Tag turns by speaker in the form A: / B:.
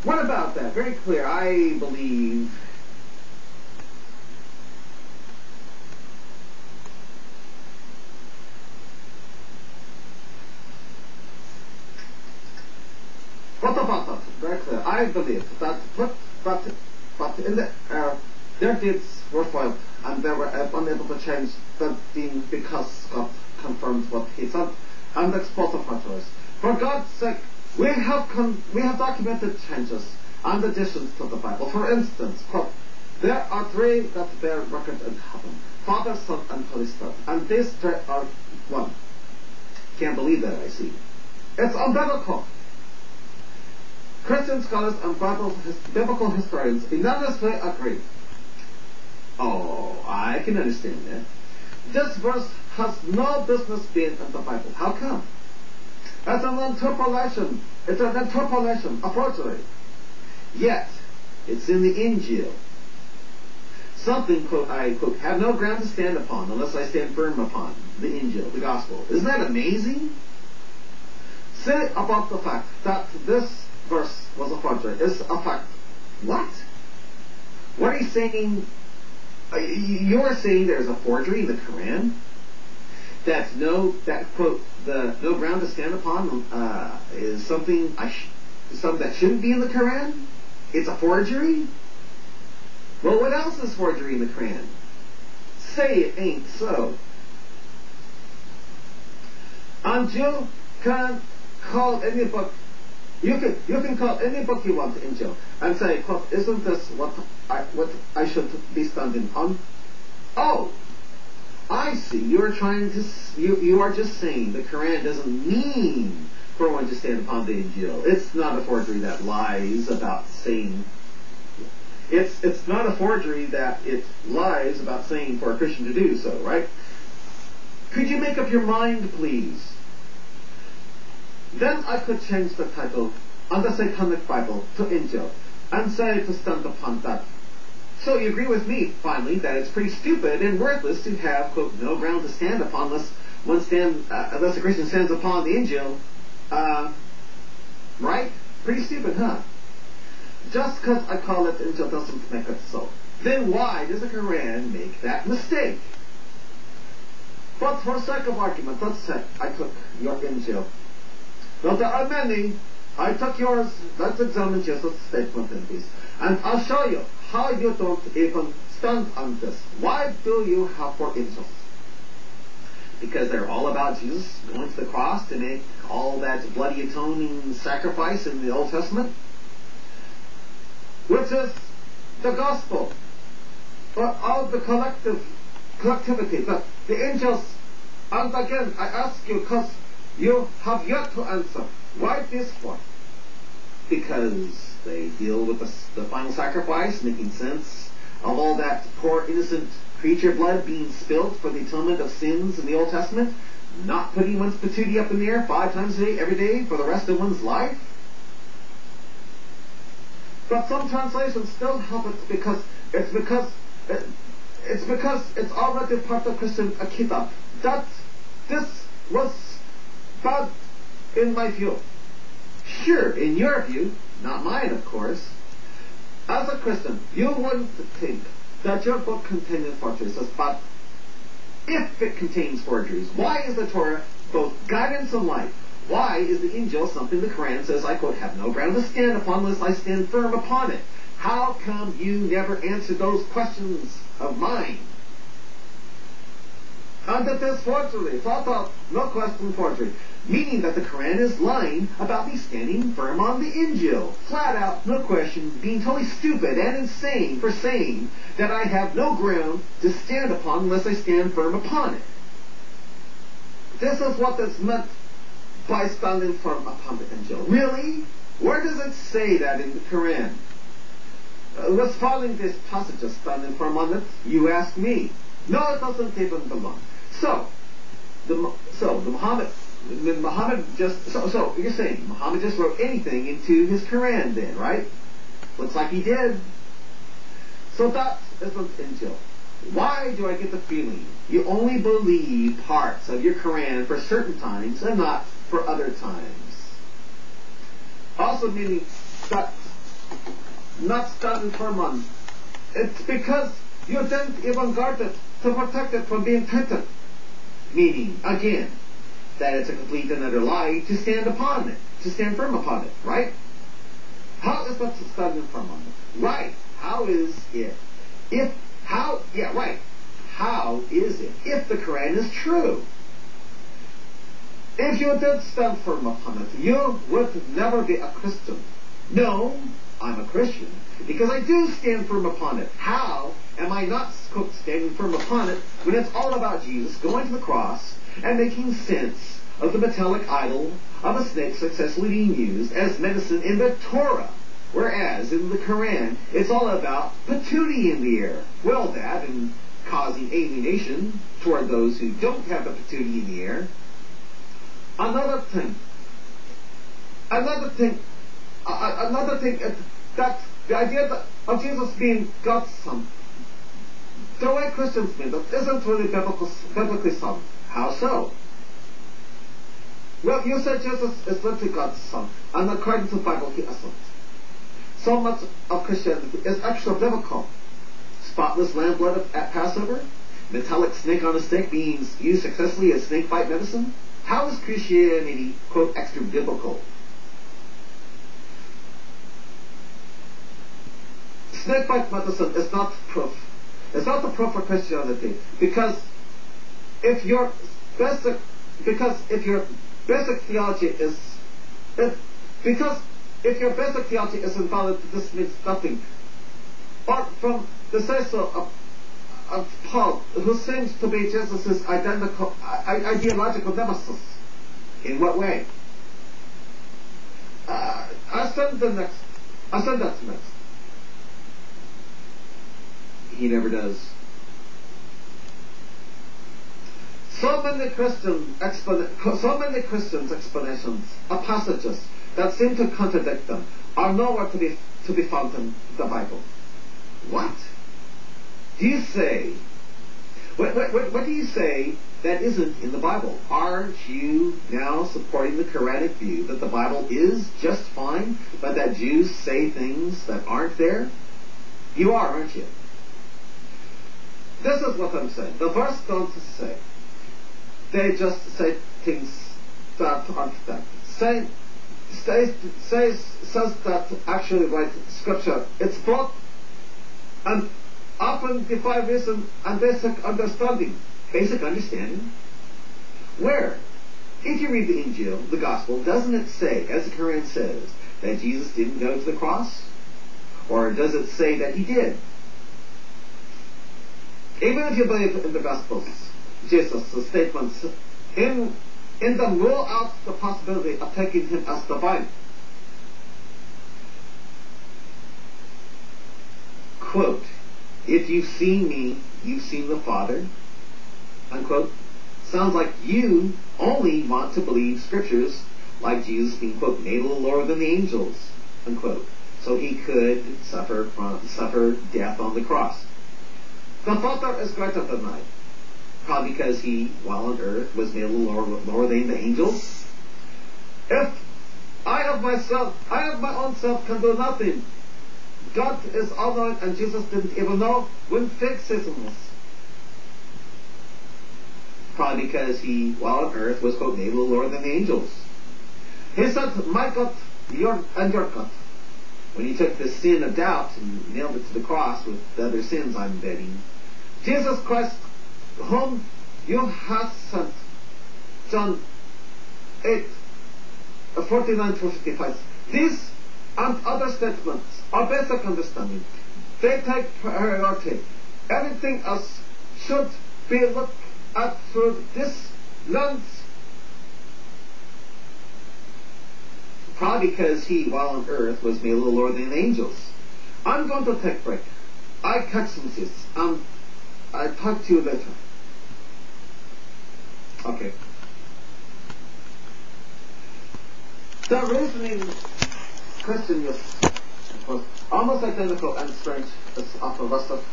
A: What about that? Very clear. I believe what about that? Very clear. I believe that but in the their deeds were foiled and they were unable to change the deen because God confirmed what He said and exposed the fraudsters. For God's sake, we have documented changes and additions to the Bible. For instance, quote, there are three that bear record in heaven: Father, Son, and Holy Spirit, and these three are one. Can't believe that, I see. It's unbiblical. Christian scholars and biblical historians unanimously agree. Oh, I can understand that. This verse has no business being in the Bible. How come? It's an interpolation. It's an interpolation, a forgery. Yet, it's in the Injil. Something, quote, I, quote, have no ground to stand upon unless I stand firm upon the Injil, the Gospel. Isn't that amazing? Say about the fact that this verse was a forgery is a fact. What? What are you saying? You're saying there's a forgery in the Quran? That quote, the no ground to stand upon is something something that shouldn't be in the Quran? It's a forgery? Well, what else is forgery in the Quran? Say it ain't so. And you can call any book. You can call any book you want Injil and say, quote, isn't this what I should be standing on? Oh, I see. You are just saying the Quran doesn't mean for one to stand upon the Injil. It's not a forgery that lies about saying. It's not a forgery that it lies about saying for a Christian to do so, right? Could you make up your mind, please? Then I could change the title on the Satanic Bible to Injil and say to stand upon that. So you agree with me, finally, that it's pretty stupid and worthless to have, quote, no ground to stand upon unless a Christian stands upon the Injil. Right? Pretty stupid, huh? Just because I call it Injil doesn't make it so. Then why does the Quran make that mistake? But for sake of argument, let's say I took your Injil. Well, there are many. I took yours. Let's examine Jesus' statement in peace. And I'll show you how you don't even stand on this. Why do you have four angels? Because they're all about Jesus going to the cross to make all that bloody atoning sacrifice in the Old Testament, which is the gospel, or all the collectivity, the angels. And again, I ask you, because you have yet to answer, why this one? Because they deal with the final sacrifice, making sense of all that poor innocent creature blood being spilled for the atonement of sins in the Old Testament, not putting one's patootie up in the air 5 times a day, every day, for the rest of one's life. But some translations still have it because it's already part of Christian Akidah. That this was bad in my view. Sure, in your view, not mine, of course. As a Christian, you wouldn't think that your book contains forgeries, but if it contains forgeries, why is the Torah both guidance and life? Why is the Injil something the Quran says, I quote, have no ground to stand upon unless I stand firm upon it? How come you never answer those questions of mine? And that there's forgery. Thought of, no question forgery. Meaning that the Quran is lying about me standing firm on the Injil. Flat out, no question, being totally stupid and insane for saying that I have no ground to stand upon unless I stand firm upon it. This is what is meant by standing firm upon the Injil. Really? Where does it say that in the Quran? What's following this passage of standing firm on it? You ask me. No, it doesn't even belong. So Muhammad just, so you're saying Muhammad just wrote anything into his Quran then, right? Looks like he did. So that isn't Injil. Why do I get the feeling you only believe parts of your Quran for certain times and not for other times? Also meaning that not standing firm on. It's because you didn't even guard it to protect it from being tainted. Meaning, again, that it's a complete and utter lie to stand upon it, to stand firm upon it, right? How is that standing firm on it? Right. How is it? How is it if the Quran is true? If you did stand firm upon it, you would never be a Christian. No, I'm a Christian because I do stand firm upon it. How am I not standing firm upon it when it's all about Jesus going to the cross and making sense of the metallic idol of a snake successfully being used as medicine in the Torah? Whereas in the Quran, it's all about patootie in the air. Well, that and causing alienation toward those who don't have the patootie in the air. Another thing, that the idea of Jesus being God's son, the way Christians mean that isn't really biblically sound. How so? Well, you said Jesus is literally God's son, and according to the Bible, he isn't. So much of Christianity is extra biblical. Spotless lamb blood at Passover, metallic snake on a stick being used successfully as snake bite medicine. How is Christianity, quote, extra biblical? Snake bite medicine is not proof. It's not the proof for Christianity because if your basic theology is invalid, this means nothing. Or from the say-so of Paul, who seems to be Jesus' ideological nemesis. In what way? I'll send that next. He never does. So many Christians' explanations of passages that seem to contradict them are nowhere to be found in the Bible. What? Do you say? What do you say that isn't in the Bible? Aren't you now supporting the Quranic view that the Bible is just fine, but that Jews say things that aren't there? You are, aren't you? This is what I'm saying. The verse don't say. They just say things that aren't there. Says that actually write Scripture. It's both and often defy reason and basic understanding. Basic understanding? Where? If you read the Injil, the Gospel, doesn't it say, as the Quran says, that Jesus didn't go to the cross? Or does it say that he did? Even if you believe in the Gospels, Jesus' statements, in them rule out the possibility of taking him as divine. Quote, if you've seen me, you've seen the Father, unquote. Sounds like you only want to believe scriptures like Jesus being, quote, made a little lower than the angels, unquote, so he could suffer death on the cross. The Father is greater than I, probably because he, while on earth, was made a little lower than the angels. If I of my own self can do nothing, God is all-knowing and Jesus didn't even know when fig season was. Probably because he, while on earth, was, quote, made a little lower than the angels. He said, my God, your God. When he took the sin of doubt and nailed it to the cross with the other sins, I'm betting. Jesus Christ, whom you have sent. John 8, 49-55. These and other statements are basic understanding. They take priority. Everything else should be looked at through this lens. Probably because he, while on earth, was made a little lower than the angels. I'm going to take a break. I catch some seats. I'll talk to you later. Okay. The reasoning Christian was almost identical and strange as of the rest of